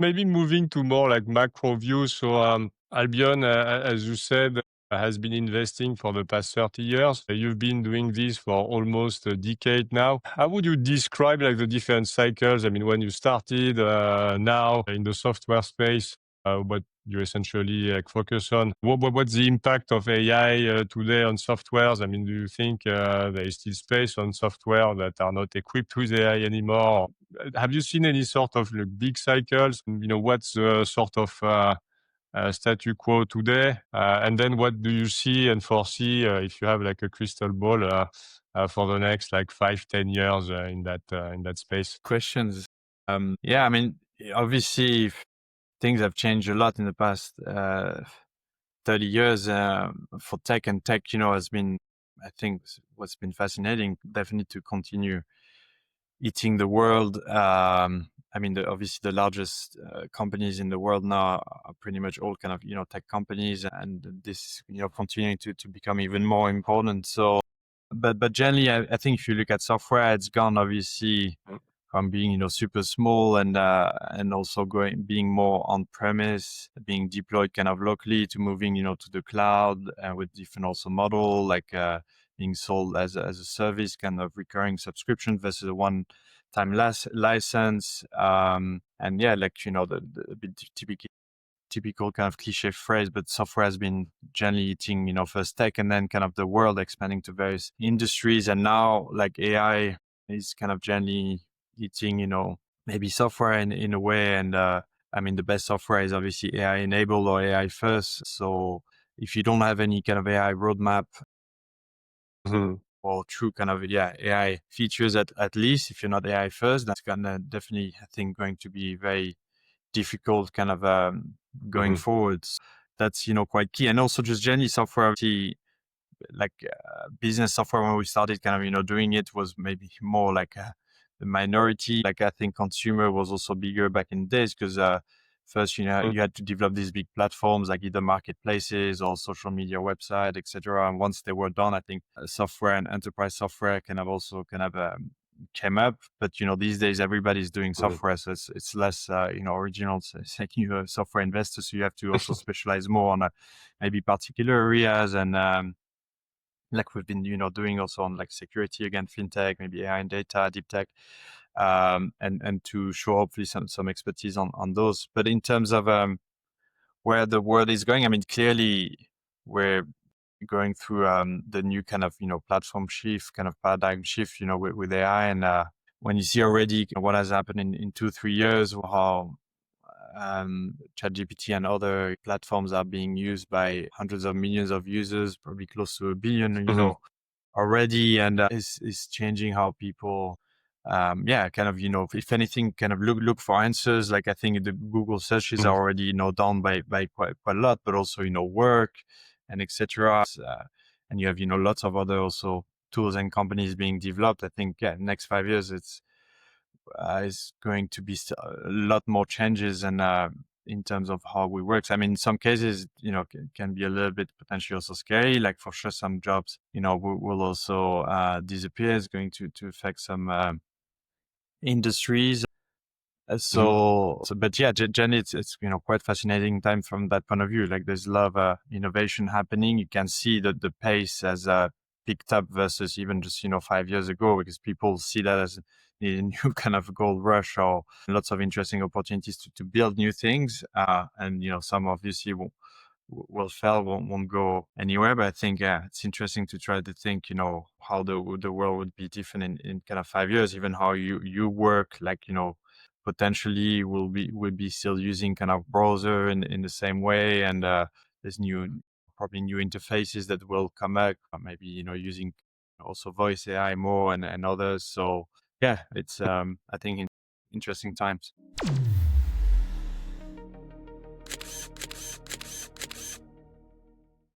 Maybe moving to more like macro view. So, Albion, as you said, has been investing for the past 30 years. You've been doing this for almost a decade now. How would you describe like the different cycles? I mean, when you started, now in the software space, what you essentially like focus on? What's the impact of AI today on softwares? I mean, do you think there is still space on software that are not equipped with AI anymore? Have you seen any sort of like, big cycles? What's the sort of statu quo today? And then what do you see and foresee if you have like a crystal ball for the next like 5, 10 years in that space? Questions. Yeah, I mean, obviously, things have changed a lot in the past 30 years for tech, and tech, has been, I think, what's been fascinating, definitely to continue eating the world. I mean, obviously the largest companies in the world now are pretty much all kind of, tech companies, and this, continuing to become even more important. So, but generally, I think if you look at software, it's gone obviously from being, super small and also being more on premise, being deployed kind of locally, to moving, to the cloud with different also model, like being sold as a service, kind of recurring subscription versus a one-time license. And yeah, like, the bit typical kind of cliche phrase, but software has been generally eating, first tech, and then kind of the world expanding to various industries. And now like AI is kind of generally eating, maybe software in a way. And I mean, the best software is obviously AI enabled or AI first. So if you don't have any kind of AI roadmap Mhm. or true kind of, yeah, AI features at least, if you're not AI first, that's gonna definitely, I think, going to be very difficult kind of going Mhm. forwards. That's, quite key. And also just generally software, like business software, when we started kind of, doing it, was maybe more like the minority. Like I think consumer was also bigger back in the days because first, Mhm. you had to develop these big platforms like either marketplaces or social media website, etc. And once they were done, I think software and enterprise software kind of also kind of came up. But these days everybody's doing Mhm. software, so it's less original. So it's like you're a software investor, so you have to also specialize more on maybe particular areas. And like we've been, doing also on like security, again, fintech, maybe AI and data, deep tech, and to show hopefully some expertise on those. But in terms of where the world is going, I mean, clearly we're going through the new kind of, platform shift, kind of paradigm shift, with AI. And when you see already what has happened in 2, 3 years, how ChatGPT and other platforms are being used by hundreds of millions of users, probably close to a billion, Mhm. already, and is changing how people, yeah, kind of, if anything, kind of look for answers. Like I think the Google searches are Mhm. already, down by quite a lot, but also, work and etc. And you have, lots of other also tools and companies being developed. I think, yeah, next 5 years, is going to be a lot more changes and in terms of how we work. So, I mean, in some cases, can be a little bit potentially also scary. Like for sure, some jobs, will also disappear. It's going to affect some industries. Mhm. But yeah, Jen, it's quite fascinating time from that point of view. Like there's a lot of innovation happening. You can see that the pace has picked up versus even just 5 years ago, because people see that as a new kind of gold rush, or lots of interesting opportunities to build new things. And some obviously will fail, won't go anywhere. But I think, yeah, it's interesting to try to think, how the world would be different in kind of 5 years, even how you work, like, potentially will be still using kind of browser in the same way. And there's probably new interfaces that will come back, maybe, using also voice AI more and others. So yeah, it's I think interesting times.